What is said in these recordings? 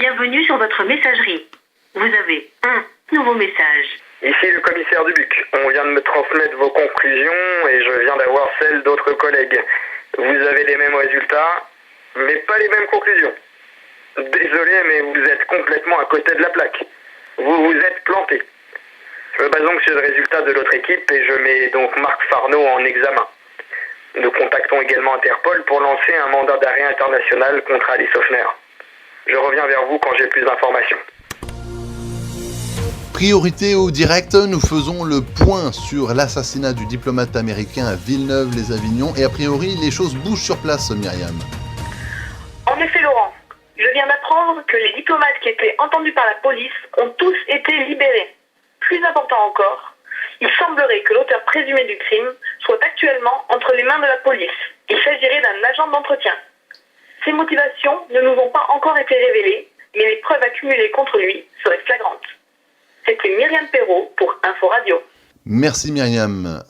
Bienvenue sur votre messagerie. Vous avez un nouveau message. Ici le commissaire Dubuc. On vient de me transmettre vos conclusions et je viens d'avoir celles d'autres collègues. Vous avez les mêmes résultats, mais pas les mêmes conclusions. Désolé, mais vous êtes complètement à côté de la plaque. Vous vous êtes planté. Je me base donc sur le résultat de l'autre équipe et je mets donc Marc Farneau en examen. Nous contactons également Interpol pour lancer un mandat d'arrêt international contre Alice Hoffner. Je reviens vers vous quand j'ai plus d'informations. Priorité au direct, nous faisons le point sur l'assassinat du diplomate américain à Villeneuve-les-Avignon et a priori les choses bougent sur place, Myriam. En effet, Laurent, je viens d'apprendre que les diplomates qui étaient entendus par la police ont tous été libérés. Plus important encore, il semblerait que l'auteur présumé du crime soit actuellement entre les mains de la police. Il s'agirait d'un agent d'entretien. Ses motivations ne nous ont pas encore été révélées, mais les preuves accumulées contre lui seraient flagrantes. C'était Myriam Perrault pour Info Radio. Merci Myriam.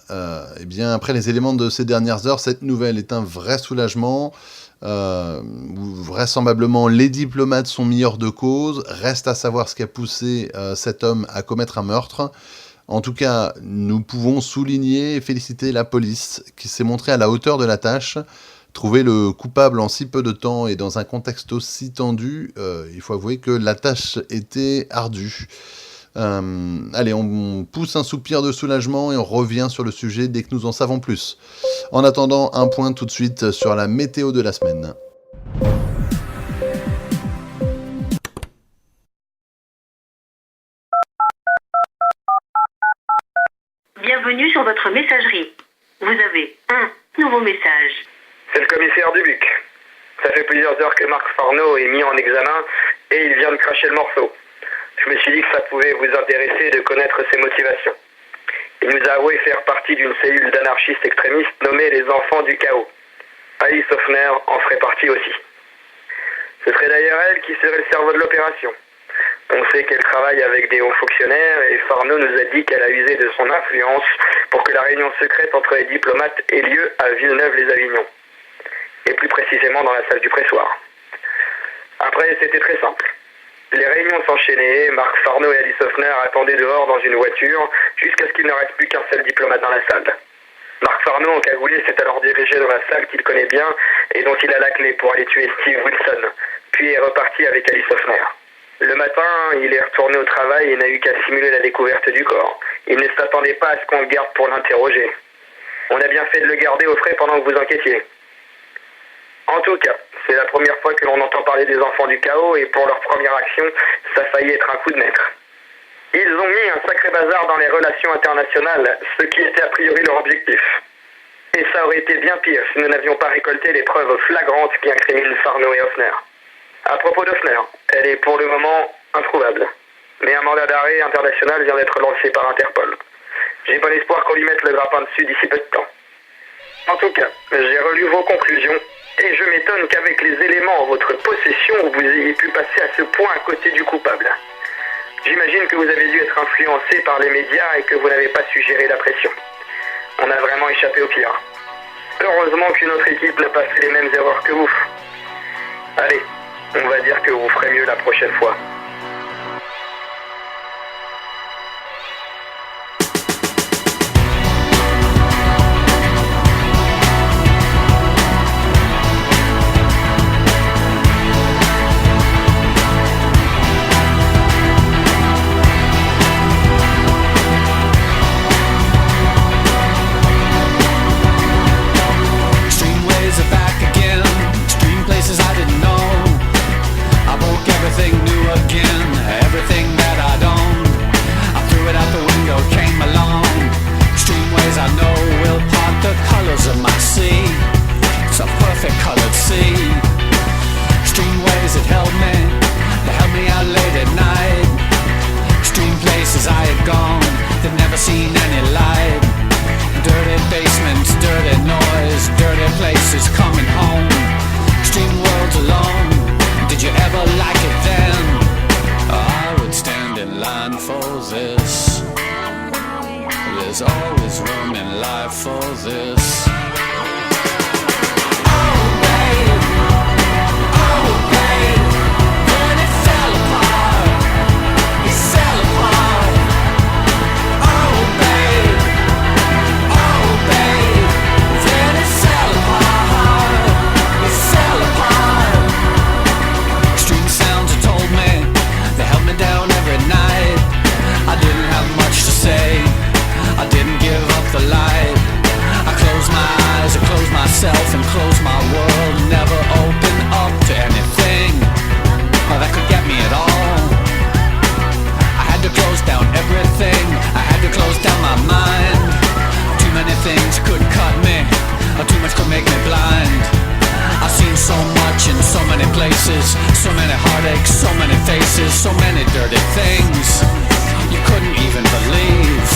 Eh bien, après les éléments de ces dernières heures, cette nouvelle est un vrai soulagement. Vraisemblablement, les diplomates sont mis hors de cause. Reste à savoir ce qui a poussé cet homme à commettre un meurtre. En tout cas, nous pouvons souligner et féliciter la police qui s'est montrée à la hauteur de la tâche. Trouver le coupable en si peu de temps et dans un contexte aussi tendu, il faut avouer que la tâche était ardue. Allez, on pousse un soupir de soulagement et on revient sur le sujet dès que nous en savons plus. En attendant, un point tout de suite sur la météo de la semaine. Bienvenue sur votre messagerie. Vous avez un nouveau message. C'est le commissaire Dubuc. Ça fait plusieurs heures que Marc Farneau est mis en examen et il vient de cracher le morceau. Je me suis dit que ça pouvait vous intéresser de connaître ses motivations. Il nous a avoué faire partie d'une cellule d'anarchistes extrémistes nommée les Enfants du Chaos. Alice Hoffner en ferait partie aussi. Ce serait d'ailleurs elle qui serait le cerveau de l'opération. On sait qu'elle travaille avec des hauts fonctionnaires et Farneau nous a dit qu'elle a usé de son influence pour que la réunion secrète entre les diplomates ait lieu à Villeneuve-les-Avignon. Et plus précisément dans la salle du pressoir. Après, c'était très simple. Les réunions s'enchaînaient, Marc Farneau et Alice Hoffner attendaient dehors dans une voiture jusqu'à ce qu'il ne reste plus qu'un seul diplomate dans la salle. Marc Farneau, encagoulé, s'est alors dirigé dans la salle qu'il connaît bien et dont il a la clé pour aller tuer Steve Wilson, puis est reparti avec Alice Hoffner. Le matin, il est retourné au travail et n'a eu qu'à simuler la découverte du corps. Il ne s'attendait pas à ce qu'on le garde pour l'interroger. On a bien fait de le garder au frais pendant que vous enquêtiez. En tout cas, c'est la première fois que l'on entend parler des Enfants du Chaos et pour leur première action, ça a failli être un coup de maître. Ils ont mis un sacré bazar dans les relations internationales, ce qui était a priori leur objectif. Et ça aurait été bien pire si nous n'avions pas récolté les preuves flagrantes qui incriminent Farneau et Hoffner. À propos d'Hoffner, elle est pour le moment introuvable. Mais un mandat d'arrêt international vient d'être lancé par Interpol. J'ai bon espoir qu'on lui mette le grappin dessus d'ici peu de temps. En tout cas, j'ai relu vos conclusions et je m'étonne qu'avec les éléments en votre possession, vous ayez pu passer à ce point à côté du coupable. J'imagine que vous avez dû être influencé par les médias et que vous n'avez pas su gérer la pression. On a vraiment échappé au pire. Heureusement qu'une autre équipe n'a pas fait les mêmes erreurs que vous. Allez, on va dire que vous ferez mieux la prochaine fois. Everything new again. places, so many heartaches, so many faces, so many dirty things you couldn't even believe.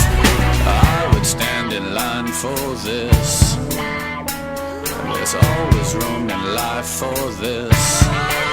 I would stand in line for this. There's always room in life for this.